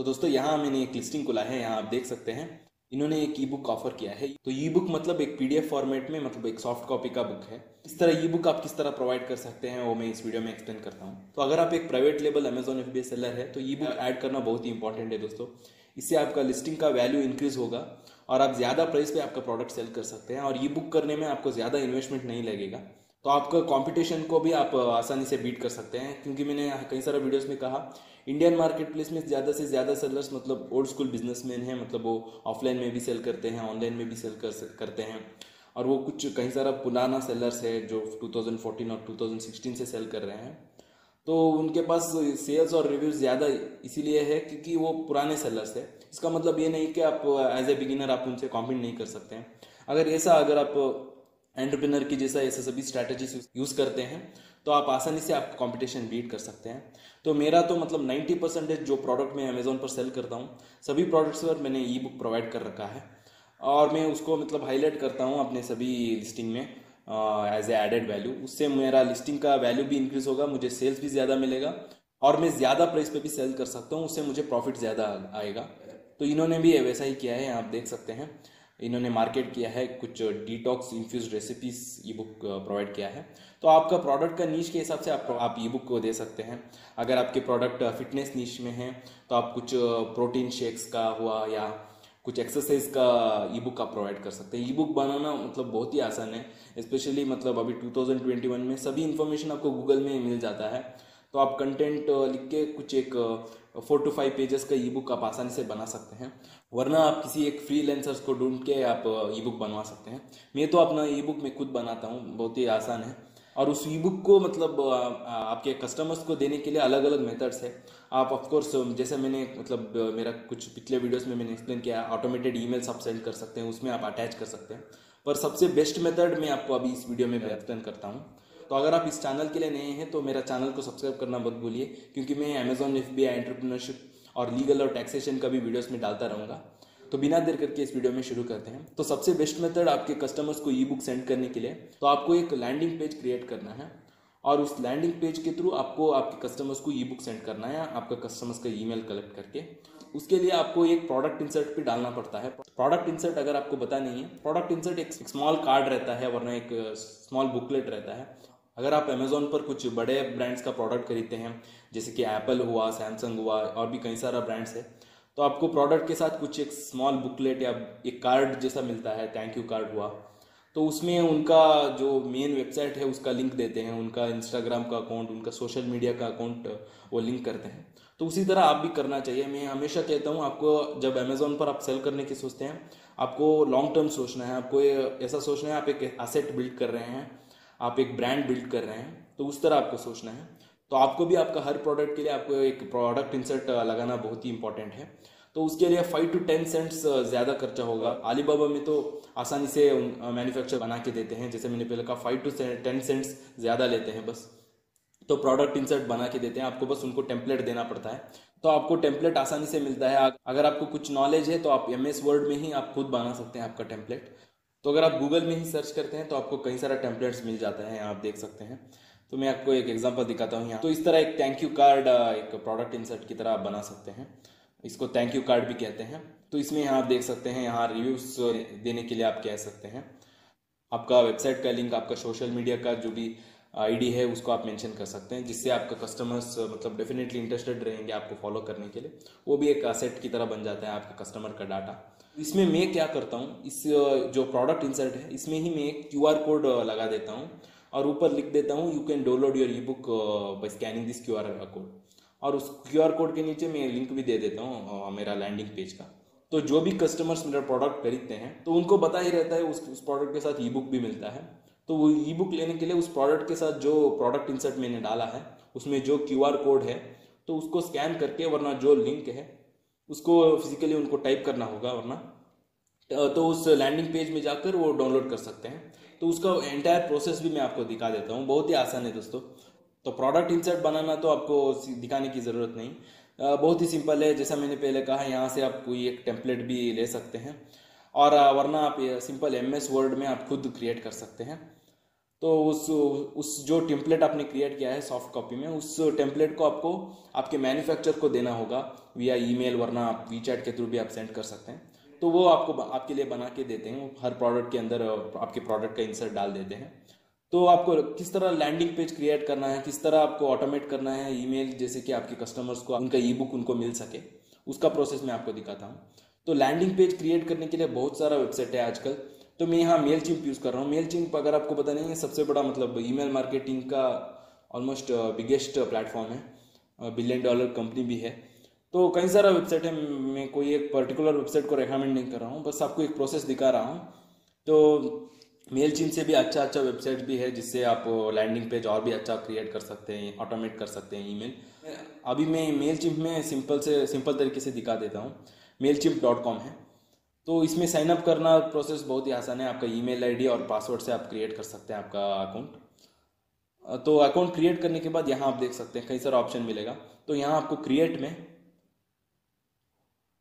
तो दोस्तों यहाँ मैंने एक लिस्टिंग खोला है, यहाँ आप देख सकते हैं इन्होंने एक ई बुक ऑफर किया है। तो ई बुक मतलब एक पीडीएफ फॉर्मेट में, मतलब एक सॉफ्ट कॉपी का बुक है। इस तरह ई बुक आप किस तरह प्रोवाइड कर सकते हैं वो मैं इस वीडियो में एक्सप्लेन करता हूँ। तो अगर आप एक private label Amazon FBA seller है तो ई बुक ऐड करना बहुत ही इंपॉर्टेंट है दोस्तों। इससे आपका लिस्टिंग का वैल्यू इंक्रीज होगा और आप ज़्यादा प्राइस पे आपका प्रोडक्ट सेल कर सकते हैं, और ई बुक करने में आपको ज़्यादा इन्वेस्टमेंट नहीं लगेगा। तो आपका कंपटीशन को भी आप आसानी से बीट कर सकते हैं, क्योंकि मैंने कई सारे वीडियोस में कहा इंडियन मार्केट प्लेस में ज़्यादा से ज़्यादा सेलर्स मतलब ओल्ड स्कूल बिजनेसमैन हैं, मतलब वो ऑफलाइन में भी सेल करते हैं, ऑनलाइन में भी सेल करते हैं। और वो कुछ कई सारा पुराना सेलर्स है जो 2014 और 2016 से सेल कर रहे हैं। तो उनके पास सेल्स और रिव्यूज ज़्यादा इसीलिए है क्योंकि वो पुराने सेलर्स है। इसका मतलब ये नहीं कि आप एज ए बिगिनर आप उनसे कॉम्पीट नहीं कर सकते हैं। अगर आप एंटरप्रेन्योर की जैसा ऐसे सभी स्ट्रैटेजीज यूज़ करते हैं तो आप आसानी से आप कंपटीशन बीट कर सकते हैं। तो मेरा तो मतलब 90% जो प्रोडक्ट मैं अमेजोन पर सेल करता हूँ सभी प्रोडक्ट्स पर मैंने ई बुक प्रोवाइड कर रखा है, और मैं उसको मतलब हाईलाइट करता हूँ अपने सभी लिस्टिंग में एज ए एडेड वैल्यू। उससे मेरा लिस्टिंग का वैल्यू भी इंक्रीज होगा, मुझे सेल्स भी ज़्यादा मिलेगा और मैं ज़्यादा प्राइस पे भी सेल कर सकता हूँ, उससे मुझे प्रॉफिट ज़्यादा आएगा। तो इन्होंने भी वैसा ही किया है, आप देख सकते हैं इन्होंने मार्केट किया है, कुछ detox infuse recipes e book provide किया है। तो आपका प्रोडक्ट का नीश के हिसाब से आप ई बुक को दे सकते हैं। अगर आपके प्रोडक्ट फिटनेस नीश में है तो आप कुछ प्रोटीन शेक्स का हुआ या कुछ एक्सरसाइज का ई बुक आप प्रोवाइड कर सकते हैं। ई बुक बनाना मतलब बहुत ही आसान है, स्पेशली मतलब अभी 2021 में सभी इन्फॉर्मेशन आपको गूगल में मिल जाता है। तो आप कंटेंट लिख के कुछ एक 4 to 5 पेजेस का ई बुक आप आसानी से बना सकते हैं, वरना आप किसी एक फ्रीलांसर्स को ढूंढ के आप ई बुक बनवा सकते हैं। मैं तो अपना ई बुक में खुद बनाता हूँ, बहुत ही आसान है। और उस ई बुक को मतलब आपके कस्टमर्स को देने के लिए अलग अलग मेथड्स है। आप ऑफकोर्स जैसे मैंने मतलब मेरा कुछ पिछले वीडियोस में मैंने एक्सप्लेन किया, ऑटोमेटेड ईमेल्स आप सेंड कर सकते हैं, उसमें आप अटैच कर सकते हैं। पर सबसे बेस्ट मेथड मैं आपको अभी इस वीडियो में एक्सप्लेन करता हूँ। तो अगर आप इस चैनल के लिए नए हैं तो मेरा चैनल को सब्सक्राइब करना मत भूलिए, क्योंकि मैं अमेजॉन FBA एंटरप्रेन्योरशिप और लीगल और टैक्सेशन का भी वीडियोस में डालता रहूँगा। तो बिना देर करके इस वीडियो में शुरू करते हैं। तो सबसे बेस्ट मेथड आपके कस्टमर्स को ई बुक सेंड करने के लिए, तो आपको एक लैंडिंग पेज क्रिएट करना है और उस लैंडिंग पेज के थ्रू आपको आपके कस्टमर्स को ई बुक सेंड करना है, आपका कस्टमर्स का ईमेल कलेक्ट करके। उसके लिए आपको एक प्रोडक्ट इंसर्ट भी डालना पड़ता है। प्रोडक्ट इंसर्ट अगर आपको पता नहीं है, प्रोडक्ट इंसर्ट एक स्मॉल कार्ड रहता है, वरना एक स्मॉल बुकलेट रहता है। अगर आप अमेजोन पर कुछ बड़े ब्रांड्स का प्रोडक्ट खरीदते हैं, जैसे कि एप्पल हुआ, सैमसंग हुआ और भी कई सारा ब्रांड्स है, तो आपको प्रोडक्ट के साथ कुछ एक स्मॉल बुकलेट या एक कार्ड जैसा मिलता है, थैंक यू कार्ड हुआ। तो उसमें उनका जो मेन वेबसाइट है उसका लिंक देते हैं, उनका इंस्टाग्राम का अकाउंट, उनका सोशल मीडिया का अकाउंट वो लिंक करते हैं। तो उसी तरह आप भी करना चाहिए। मैं हमेशा कहता हूँ आपको, जब अमेजोन पर आप सेल करने की सोचते हैं, आपको लॉन्ग टर्म सोचना है। आपको ऐसा सोचना है आप एक एसेट बिल्ड कर रहे हैं, आप एक ब्रांड बिल्ड कर रहे हैं, तो उस तरह आपको सोचना है। तो आपको भी आपका हर प्रोडक्ट के लिए आपको एक प्रोडक्ट इंसर्ट लगाना बहुत ही इंपॉर्टेंट है। तो उसके लिए 5 to 10 सेंट्स ज़्यादा खर्चा होगा। अलीबाबा में तो आसानी से मैन्युफैक्चर बना के देते हैं, जैसे मैंने पहले कहा 5 to 10 सेंट्स ज़्यादा लेते हैं बस। तो प्रोडक्ट इंसर्ट बना के देते हैं, आपको बस उनको टेम्पलेट देना पड़ता है। तो आपको टेम्पलेट आसानी से मिलता है। अगर आपको कुछ नॉलेज है तो आप MS वर्ड में ही आप खुद बना सकते हैं आपका टेम्पलेट। तो अगर आप गूगल में ही सर्च करते हैं तो आपको कई सारा टेम्पलेट्स मिल जाता है, यहाँ आप देख सकते हैं। तो मैं आपको एक एग्जांपल दिखाता हूँ यहाँ। तो इस तरह एक थैंक यू कार्ड एक प्रोडक्ट इंसर्ट की तरह आप बना सकते हैं, इसको थैंक यू कार्ड भी कहते हैं। तो इसमें यहाँ आप देख सकते हैं, यहाँ रिव्यूज देने के लिए आप कह सकते हैं, आपका वेबसाइट का लिंक, आपका सोशल मीडिया का जो भी ID है उसको आप मेंशन कर सकते हैं, जिससे आपका कस्टमर्स मतलब डेफिनेटली इंटरेस्टेड रहेंगे आपको फॉलो करने के लिए। वो भी एक असेट की तरह बन जाता है आपके कस्टमर का डाटा। इसमें मैं क्या करता हूँ, इस जो प्रोडक्ट इंसर्ट है इसमें ही मैं एक QR कोड लगा देता हूँ और ऊपर लिख देता हूँ you can download your E book by scanning this QR code. और उस QR कोड के नीचे मैं लिंक भी दे देता हूँ मेरा लैंडिंग पेज का। तो जो भी कस्टमर्स मेरा प्रोडक्ट खरीदते हैं तो उनको पता ही रहता है उस प्रोडक्ट के साथ ई बुक भी मिलता है। तो वो ई बुक लेने के लिए उस प्रोडक्ट के साथ जो प्रोडक्ट इंसर्ट मैंने डाला है उसमें जो QR कोड है तो उसको स्कैन करके, वरना जो लिंक है उसको फिजिकली उनको टाइप करना होगा, वरना तो उस लैंडिंग पेज में जाकर वो डाउनलोड कर सकते हैं। तो उसका एंटायर प्रोसेस भी मैं आपको दिखा देता हूँ, बहुत ही आसान है दोस्तों। तो प्रोडक्ट इंसर्ट बनाना तो आपको दिखाने की ज़रूरत नहीं, बहुत ही सिंपल है। जैसा मैंने पहले कहा, यहाँ से आप कोई एक टेम्पलेट भी ले सकते हैं और वरना आप सिंपल MS वर्ड में आप खुद क्रिएट कर सकते हैं। तो उस जो टेम्पलेट आपने क्रिएट किया है सॉफ्ट कॉपी में, उस टेम्पलेट को आपको आपके मैन्युफैक्चर को देना होगा विया ईमेल, वरना आप वीचैट के थ्रू भी आप सेंड कर सकते हैं। तो वो आपको आपके लिए बना के देते हैं, हर प्रोडक्ट के अंदर आपके प्रोडक्ट का इंसर्ट डाल देते हैं। तो आपको किस तरह लैंडिंग पेज क्रिएट करना है, किस तरह आपको ऑटोमेट करना है ईमेल, जैसे कि आपके कस्टमर्स को उनका ई बुक उनको मिल सके, उसका प्रोसेस मैं आपको दिखाता हूँ। तो लैंडिंग पेज क्रिएट करने के लिए बहुत सारा वेबसाइट है आजकल। तो मैं यहाँ मेल चिम्प यूज़ कर रहा हूँ। मेल चिम्प अगर आपको पता नहीं है, सबसे बड़ा मतलब ईमेल मार्केटिंग का ऑलमोस्ट बिगेस्ट प्लेटफॉर्म है, $1 बिलियन कंपनी भी है। तो कई सारा वेबसाइट है, मैं कोई एक पर्टिकुलर वेबसाइट को रिकमेंड नहीं कर रहा हूँ, बस आपको एक प्रोसेस दिखा रहा हूँ। तो मेल चिम्प से भी अच्छा वेबसाइट भी है, जिससे आप लैंडिंग पेज और भी अच्छा क्रिएट कर सकते हैं, ऑटोमेट कर सकते हैं ईमेल। अभी मैं मेल चिम्प में सिंपल तरीके से दिखा देता हूँ। mailchimp.com है। तो इसमें साइन अप करना प्रोसेस बहुत ही आसान है। आपका ईमेल आईडी और पासवर्ड से आप क्रिएट कर सकते हैं आपका अकाउंट। तो अकाउंट क्रिएट करने के बाद यहाँ आप देख सकते हैं कई सारा ऑप्शन मिलेगा। तो यहाँ आपको क्रिएट में,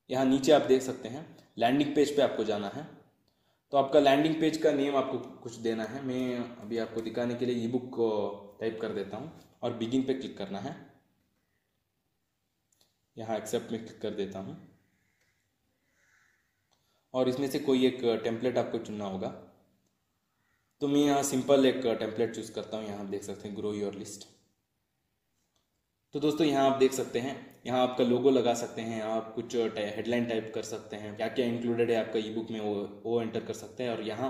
यहाँ नीचे आप देख सकते हैं लैंडिंग पेज पे आपको जाना है। तो आपका लैंडिंग पेज का नेम आपको कुछ देना है। मैं अभी आपको दिखाने के लिए ई बुक को टाइप कर देता हूँ और बिगिन पे क्लिक करना है। यहाँ एक्सेप्ट में क्लिक कर देता हूँ और इसमें से कोई एक टेम्पलेट आपको चुनना होगा। तो मैं यहाँ सिंपल एक टेम्पलेट चूज़ करता हूँ। यहाँ आप देख सकते हैं ग्रो योर लिस्ट। तो दोस्तों यहाँ आप देख सकते हैं, यहाँ आपका लोगो लगा सकते हैं, आप कुछ हेडलाइन टाइप कर सकते हैं, क्या क्या इंक्लूडेड है आपका ई बुक में वो एंटर कर सकते हैं। और यहाँ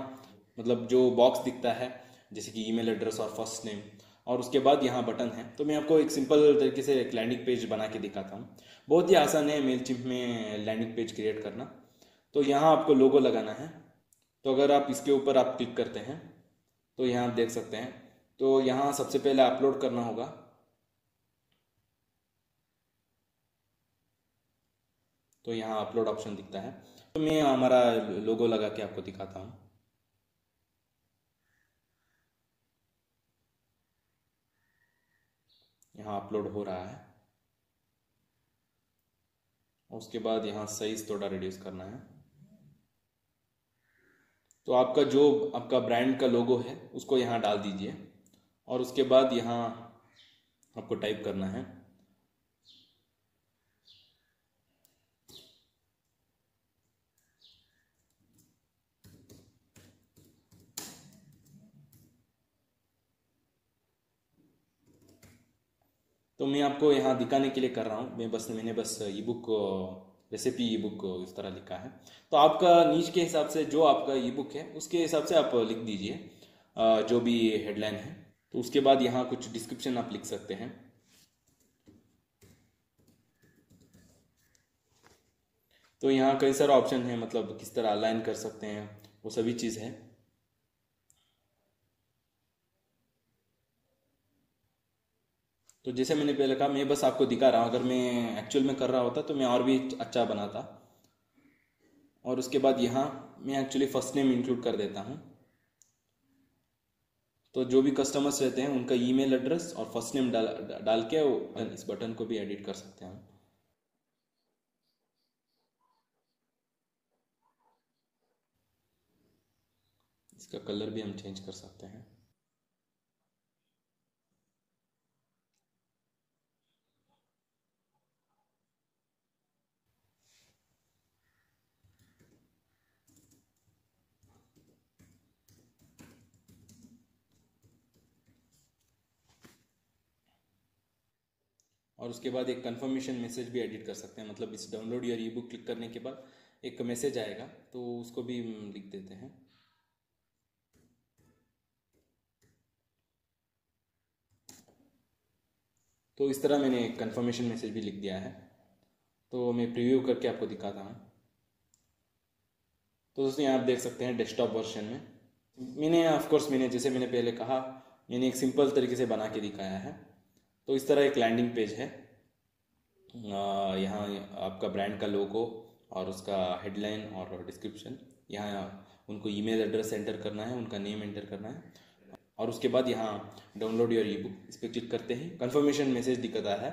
मतलब जो बॉक्स दिखता है जैसे कि ईमेल एड्रेस और फर्स्ट नेम, और उसके बाद यहाँ बटन है। तो मैं आपको एक सिंपल तरीके से एक लैंडिंग पेज बना के दिखाता हूँ। बहुत ही आसान है मेलचिम्प में लैंडिंग पेज क्रिएट करना। तो यहाँ आपको लोगो लगाना है। तो अगर आप इसके ऊपर आप क्लिक करते हैं तो यहाँ आप देख सकते हैं। तो यहाँ सबसे पहले अपलोड करना होगा। तो यहाँ अपलोड ऑप्शन दिखता है। तो मैं हमारा लोगो लगा के आपको दिखाता हूँ। यहाँ अपलोड हो रहा है। उसके बाद यहाँ साइज थोड़ा रिड्यूस करना है। तो आपका जो आपका ब्रांड का लोगो है उसको यहाँ डाल दीजिए और उसके बाद यहाँ आपको टाइप करना है। तो मैं आपको यहाँ दिखाने के लिए कर रहा हूँ। मैंने बस ई बुक रेसिपी ई बुक इस तरह लिखा है। तो आपका नीच के हिसाब से जो आपका ई बुक है उसके हिसाब से आप लिख दीजिए जो भी हेडलाइन है। तो उसके बाद यहाँ कुछ डिस्क्रिप्शन आप लिख सकते हैं। तो यहाँ कई सारा ऑप्शन है, मतलब किस तरह अलाइन कर सकते हैं, वो सभी चीज़ है। तो जैसे मैंने पहले कहा, मैं बस आपको दिखा रहा हूँ। अगर मैं एक्चुअल में कर रहा होता तो मैं और भी अच्छा बनाता। और उसके बाद यहाँ मैं एक्चुअली फर्स्ट नेम इंक्लूड कर देता हूँ। तो जो भी कस्टमर्स रहते हैं उनका ईमेल एड्रेस और फर्स्ट नेम डाल के इस बटन को भी एडिट कर सकते हैं। इसका कलर भी हम चेंज कर सकते हैं। और उसके बाद एक कंफर्मेशन मैसेज भी एडिट कर सकते हैं। मतलब इस download your E book click करने के बाद एक मैसेज आएगा, तो उसको भी लिख देते हैं। तो इस तरह मैंने एक कंफर्मेशन मैसेज भी लिख दिया है। तो मैं प्रीव्यू करके आपको दिखाता हूँ। तो दोस्तों यहाँ आप देख सकते हैं डेस्कटॉप वर्जन में मैंने जैसे मैंने पहले कहा, मैंने एक सिंपल तरीके से बना के दिखाया है। तो इस तरह एक लैंडिंग पेज है। यहाँ आपका ब्रांड का लोगो और उसका हेडलाइन और डिस्क्रिप्शन, यहाँ उनको ईमेल एड्रेस एंटर करना है, उनका नेम एंटर करना है। और उसके बाद यहाँ डाउनलोड योर ई बुक, इस पर क्लिक करते ही कंफर्मेशन मैसेज दिखता है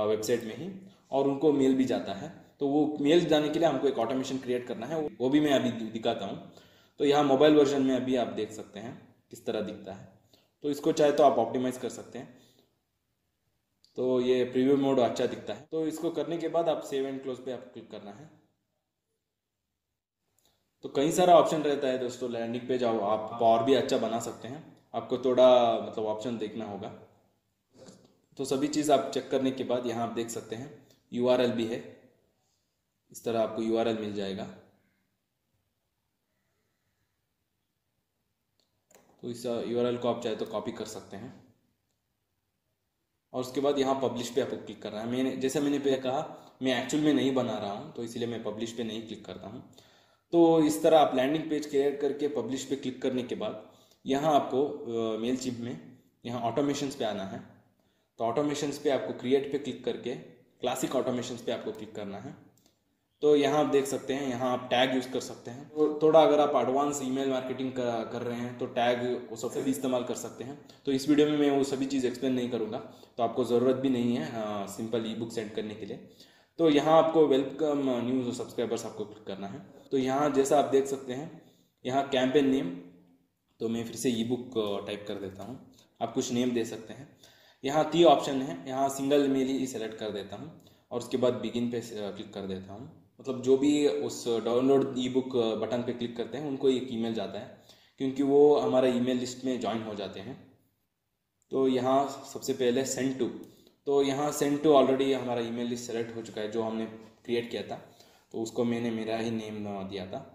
वेबसाइट में ही, और उनको मेल भी जाता है। तो वो मेल जाने के लिए हमको एक ऑटोमेशन क्रिएट करना है, वो भी मैं अभी दिखाता हूँ। तो यहाँ मोबाइल वर्जन में अभी आप देख सकते हैं किस तरह दिखता है। तो इसको चाहे तो आप ऑप्टिमाइज कर सकते हैं। तो ये प्रीव्यू मोड अच्छा दिखता है। तो इसको करने के बाद आप सेव एंड क्लोज पे आप क्लिक करना है। तो कई सारा ऑप्शन रहता है दोस्तों लैंडिंग पेज, आप और भी अच्छा बना सकते हैं। आपको थोड़ा मतलब ऑप्शन देखना होगा। तो सभी चीज़ आप चेक करने के बाद यहाँ आप देख सकते हैं यूआरएल भी है। इस तरह आपको यूआरएल मिल जाएगा। तो इस यूआरएल को आप चाहे तो कॉपी कर सकते हैं और उसके बाद यहाँ पब्लिश पे आपको क्लिक करना है। मैंने पहले कहा मैं एक्चुअल में नहीं बना रहा हूँ, तो इसीलिए मैं पब्लिश पे नहीं क्लिक करता हूँ। तो इस तरह आप लैंडिंग पेज क्रिएट करके पब्लिश पे क्लिक करने के बाद यहाँ आपको मेलचिम्प में यहाँ ऑटोमेशंस पे आना है। तो ऑटोमेशंस पे आपको क्रिएट पे क्लिक करके क्लासिक ऑटोमेशंस पे आपको क्लिक करना है। तो यहाँ आप देख सकते हैं, यहाँ आप टैग यूज़ कर सकते हैं। तो थोड़ा अगर आप एडवांस ईमेल मार्केटिंग कर रहे हैं तो टैग वो सबसे भी इस्तेमाल कर सकते हैं। तो इस वीडियो में मैं वो सभी चीज़ एक्सप्लेन नहीं करूँगा, तो आपको ज़रूरत भी नहीं है सिंपल ई बुक सेंड करने के लिए। तो यहाँ आपको वेलकम न्यूज़ सब्सक्राइबर्स आपको क्लिक करना है। तो यहाँ जैसा आप देख सकते हैं यहाँ कैंपेन नेम, तो मैं फिर से ई बुक टाइप कर देता हूँ। आप कुछ नेम दे सकते हैं। यहाँ 3 ऑप्शन है, यहाँ सिंगल मेल ही सेलेक्ट कर देता हूँ और उसके बाद बिगिन पे क्लिक कर देता हूँ। मतलब जो भी उस डाउनलोड ई बुक बटन पे क्लिक करते हैं उनको एक ईमेल जाता है, क्योंकि वो हमारा ईमेल लिस्ट में ज्वाइन हो जाते हैं। तो यहाँ सबसे पहले सेंड टू, तो यहाँ सेंड टू ऑलरेडी हमारा ईमेल लिस्ट सेलेक्ट हो चुका है जो हमने क्रिएट किया था, तो उसको मैंने मेरा ही नेम दिया था।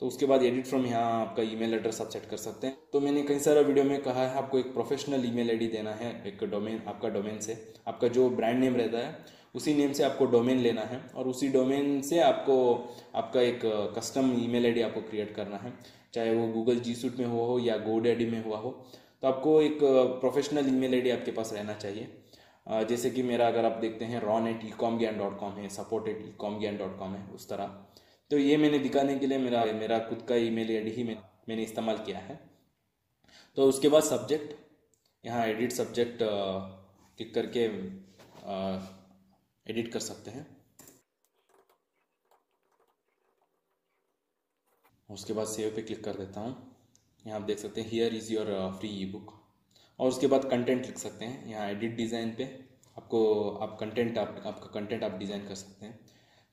तो उसके बाद एडिट फ्रॉम, यहाँ आपका ईमेल एड्रेस आप सेट कर सकते हैं। तो मैंने कई सारा वीडियो में कहा है आपको एक प्रोफेशनल ईमेल आईडी देना है, एक डोमेन, आपका डोमेन से आपका जो ब्रांड नेम रहता है उसी नेम से आपको डोमेन लेना है और उसी डोमेन से आपको आपका एक कस्टम ईमेल आईडी आपको क्रिएट करना है, चाहे वो गूगल जी सूट में हो या GoDaddy में हुआ हो। तो आपको एक प्रोफेशनल ईमेल आईडी आपके पास रहना चाहिए। जैसे कि मेरा अगर आप देखते हैं ron@ecomgyan.com है, support@ecomgyan.com है, उस तरह। तो ये मैंने दिखाने के लिए मेरा खुद का ईमेल आईडी ही मैंने इस्तेमाल किया है। तो उसके बाद सब्जेक्ट, यहाँ एडिट सब्जेक्ट क्लिक करके एडिट कर सकते हैं। उसके बाद सेव पे क्लिक कर देता हूँ। यहाँ आप देख सकते हैं here is your free E book. और उसके बाद कंटेंट लिख सकते हैं, यहाँ एडिट डिज़ाइन पे आपका कंटेंट आप डिज़ाइन कर सकते हैं।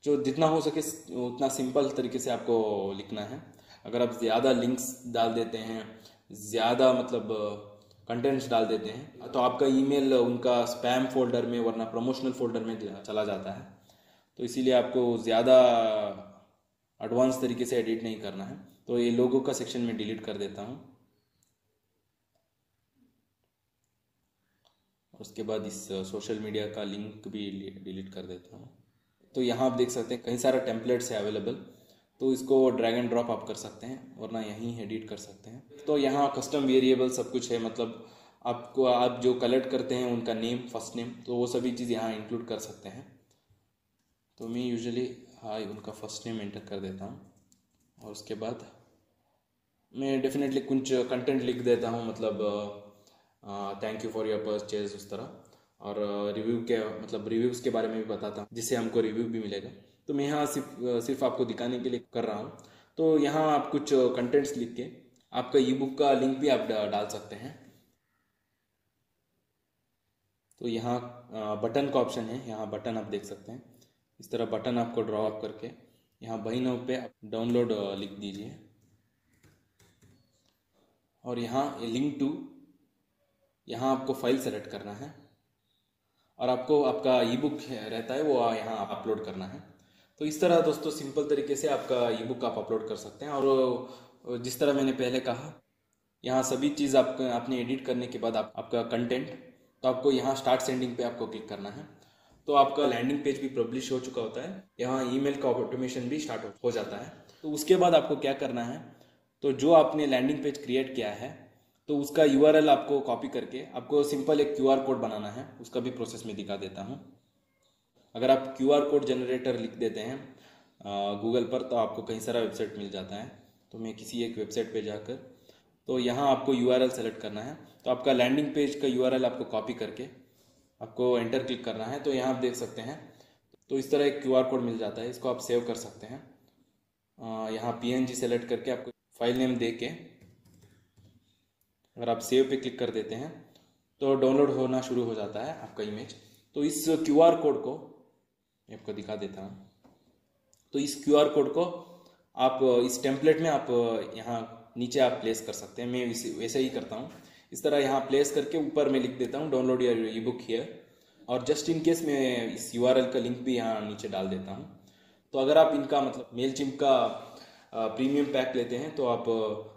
जो जितना हो सके उतना सिंपल तरीके से आपको लिखना है। अगर आप ज़्यादा लिंक्स डाल देते हैं, ज़्यादा मतलब कंटेंट्स डाल देते हैं, तो आपका ईमेल उनका स्पैम फोल्डर में वरना प्रमोशनल फोल्डर में चला जाता है। तो इसीलिए आपको ज़्यादा एडवांस तरीके से एडिट नहीं करना है। तो ये लोगों का सेक्शन में डिलीट कर देता हूँ। उसके बाद इस सोशल मीडिया का लिंक भी डिलीट कर देता हूँ। तो यहाँ आप देख सकते हैं कई सारा टेम्पलेट्स है अवेलेबल, तो इसको ड्रैग एंड ड्रॉप आप कर सकते हैं वरना यहीं एडिट कर सकते हैं। तो यहाँ कस्टम वेरिएबल सब कुछ है, मतलब आप जो कलेक्ट करते हैं उनका नेम, फर्स्ट नेम, तो वो सभी चीज़ यहाँ इंक्लूड कर सकते हैं। तो मैं यूजुअली उनका फर्स्ट नेम एंटर कर देता हूँ और उसके बाद मैं डेफिनेटली कुछ कंटेंट लिख देता हूँ, मतलब thank you for your purchase, उस तरह। और रिव्यू के मतलब रिव्यूज़ के बारे में भी बताता हूँ जिससे हमको रिव्यू भी मिलेगा। तो मैं यहाँ सिर्फ आपको दिखाने के लिए कर रहा हूँ। तो यहाँ आप कुछ कंटेंट्स लिख के आपका ई बुक का लिंक भी आप डाल सकते हैं। तो यहाँ बटन का ऑप्शन है, यहाँ बटन आप देख सकते हैं। इस तरह बटन आपको ड्रॉ अप करके यहाँ बाई नाउ पे डाउनलोड लिख दीजिए और यहाँ लिंक टू, यहाँ आपको फाइल सेलेक्ट करना है और आपको आपका ई बुक रहता है वो यहाँ अपलोड करना है। तो इस तरह दोस्तों सिंपल तरीके से आपका ई बुक आप अपलोड कर सकते हैं। और जिस तरह मैंने पहले कहा, यहाँ सभी चीज़ आपने एडिट करने के बाद आपका कंटेंट, तो आपको यहाँ स्टार्ट सेंडिंग पे आपको क्लिक करना है। तो आपका लैंडिंग पेज भी पब्लिश हो चुका होता है, यहाँ ईमेल का ऑटोमेशन भी स्टार्ट हो जाता है। तो उसके बाद आपको क्या करना है, तो जो आपने लैंडिंग पेज क्रिएट किया है तो उसका यूआरएल आपको कॉपी करके आपको सिंपल एक क्यूआर कोड बनाना है, उसका भी प्रोसेस में दिखा देता हूँ। अगर आप क्यूआर कोड जनरेटर लिख देते हैं गूगल पर तो आपको कई सारा वेबसाइट मिल जाता है। तो मैं किसी एक वेबसाइट पे जाकर, तो यहाँ आपको यूआरएल सेलेक्ट करना है। तो आपका लैंडिंग पेज का यूआरएल आपको कॉपी करके आपको एंटर क्लिक करना है। तो यहाँ आप देख सकते हैं, तो इस तरह एक क्यूआर कोड मिल जाता है, इसको आप सेव कर सकते हैं। यहाँ PNG सेलेक्ट करके आपको फाइल नेम दे के अगर आप सेव पे क्लिक कर देते हैं तो डाउनलोड होना शुरू हो जाता है आपका इमेज। तो इस QR कोड को मैं आपको दिखा देता हूँ। तो इस QR कोड को आप इस टेम्पलेट में आप यहाँ नीचे आप प्लेस कर सकते हैं। मैं वैसे ही करता हूँ। इस तरह यहाँ प्लेस करके ऊपर मैं लिख देता हूँ download your E book here, और जस्ट इन केस मैं इस URL का लिंक भी यहाँ नीचे डाल देता हूँ। तो अगर आप इनका मतलब मेलचिम्प का प्रीमियम पैक लेते हैं तो आप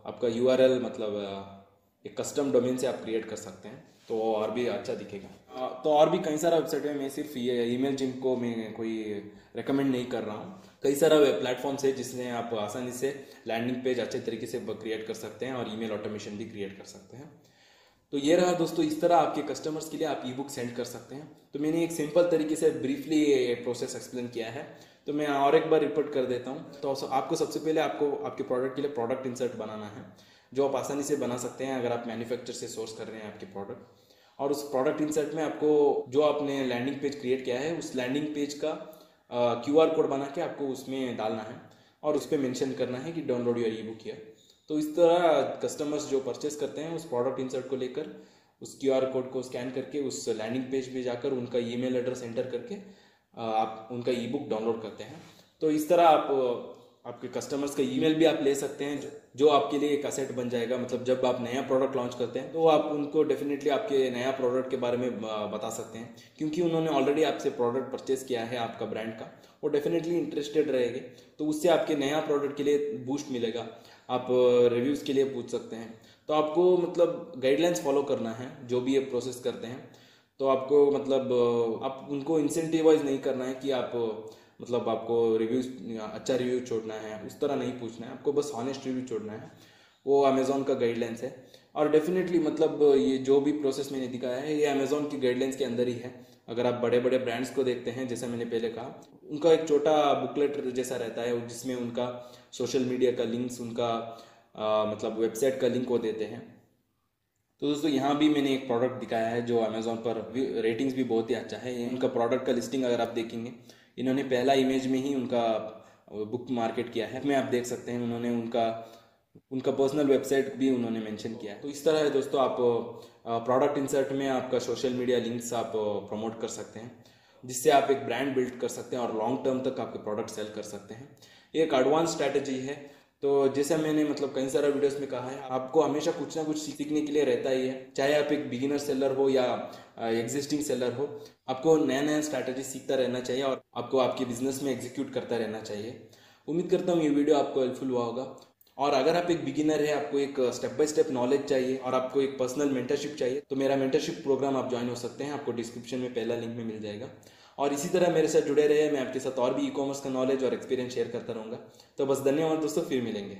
आपका URL मतलब एक कस्टम डोमेन से आप क्रिएट कर सकते हैं, तो और भी अच्छा दिखेगा। तो और भी कई सारा वेबसाइट है, मैं सिर्फ ये ईमेलचिम्प को मैं कोई रेकमेंड नहीं कर रहा हूँ। कई सारा वेब प्लेटफॉर्म्स है जिसमें आप आसानी से लैंडिंग पेज अच्छे तरीके से क्रिएट कर सकते हैं और ईमेल ऑटोमेशन भी क्रिएट कर सकते हैं। तो ये रहा दोस्तों, इस तरह आपके कस्टमर्स के लिए आप ई बुक सेंड कर सकते हैं। तो मैंने एक सिंपल तरीके से ब्रीफली ये प्रोसेस एक्सप्लेन किया है, तो मैं और एक बार रिपीट कर देता हूँ। तो आपको सबसे पहले आपको आपके प्रोडक्ट के लिए प्रोडक्ट इंसर्ट बनाना है, जो आप आसानी से बना सकते हैं अगर आप मैन्युफैक्चर से सोर्स कर रहे हैं आपके प्रोडक्ट। और उस प्रोडक्ट इंसर्ट में आपको जो आपने लैंडिंग पेज क्रिएट किया है उस लैंडिंग पेज का QR कोड बना के आपको उसमें डालना है और उस पर मेंशन करना है कि download your E book here. तो इस तरह कस्टमर्स जो परचेस करते हैं उस प्रोडक्ट इंसर्ट को लेकर उस QR कोड को स्कैन करके उस लैंडिंग पेज पे जाकर उनका ईमेल एड्रेस एंटर करके आप उनका ई बुक डाउनलोड करते हैं। तो इस तरह आप आपके कस्टमर्स का ईमेल भी आप ले सकते हैं, जो आपके लिए एक असेट बन जाएगा। मतलब जब आप नया प्रोडक्ट लॉन्च करते हैं तो आप उनको डेफिनेटली आपके नया प्रोडक्ट के बारे में बता सकते हैं, क्योंकि उन्होंने ऑलरेडी आपसे प्रोडक्ट परचेस किया है आपका ब्रांड का, वो डेफिनेटली इंटरेस्टेड रहेंगे। तो उससे आपके नया प्रोडक्ट के लिए बूस्ट मिलेगा, आप रिव्यूज़ के लिए पूछ सकते हैं। तो आपको मतलब गाइडलाइंस फॉलो करना है जो भी ये प्रोसेस करते हैं। तो आपको मतलब आप उनको इंसेंटिवाइज नहीं करना है कि आप मतलब आपको रिव्यूज अच्छा रिव्यू छोड़ना है, उस तरह नहीं पूछना है, आपको बस ऑनेस्ट रिव्यू छोड़ना है। वो अमेज़ॉन का गाइडलाइंस है और डेफिनेटली मतलब ये जो भी प्रोसेस मैंने दिखाया है ये अमेज़ॉन की गाइडलाइंस के अंदर ही है। अगर आप बड़े बड़े ब्रांड्स को देखते हैं, जैसा मैंने पहले कहा, उनका एक छोटा बुकलेट जैसा रहता है जिसमें उनका सोशल मीडिया का लिंक्स, उनका मतलब वेबसाइट का लिंक वो देते हैं। तो दोस्तों यहाँ भी मैंने एक प्रोडक्ट दिखाया है जो अमेज़ॉन पर रेटिंग्स भी बहुत ही अच्छा है। उनका प्रोडक्ट का लिस्टिंग अगर आप देखेंगे, इन्होंने पहला इमेज में ही उनका बुक मार्केट किया है। में आप देख सकते हैं उन्होंने उनका पर्सनल वेबसाइट भी उन्होंने मेंशन किया है। तो इस तरह है दोस्तों, आप प्रोडक्ट इंसर्ट में आपका सोशल मीडिया लिंक्स आप प्रमोट कर सकते हैं, जिससे आप एक ब्रांड बिल्ड कर सकते हैं और लॉन्ग टर्म तक आपके प्रोडक्ट सेल कर सकते हैं। ये एक एडवांस स्ट्रैटेजी है। तो जैसा मैंने मतलब कई सारा वीडियोस में कहा है, आपको हमेशा कुछ ना कुछ सीखने के लिए रहता ही है, चाहे आप एक बिगिनर सेलर हो या एग्जिस्टिंग सेलर हो। आपको नया नया स्ट्रैटेजी सीखता रहना चाहिए और आपको आपके बिजनेस में एग्जीक्यूट करता रहना चाहिए। उम्मीद करता हूँ ये वीडियो आपको हेल्पफुल हुआ होगा। और अगर आप एक बिगिनर है, आपको एक स्टेप बाय स्टेप नॉलेज चाहिए और आपको एक पर्सनल मेंटरशिप चाहिए, तो मेरा मेंटरशिप प्रोग्राम आप ज्वाइन हो सकते हैं। आपको डिस्क्रिप्शन में पहला लिंक में मिल जाएगा। और इसी तरह मेरे साथ जुड़े रहे, मैं आपके साथ और भी ई कॉमर्स का नॉलेज और एक्सपीरियंस शेयर करता रहूँगा। तो बस धन्यवाद दोस्तों, फिर मिलेंगे।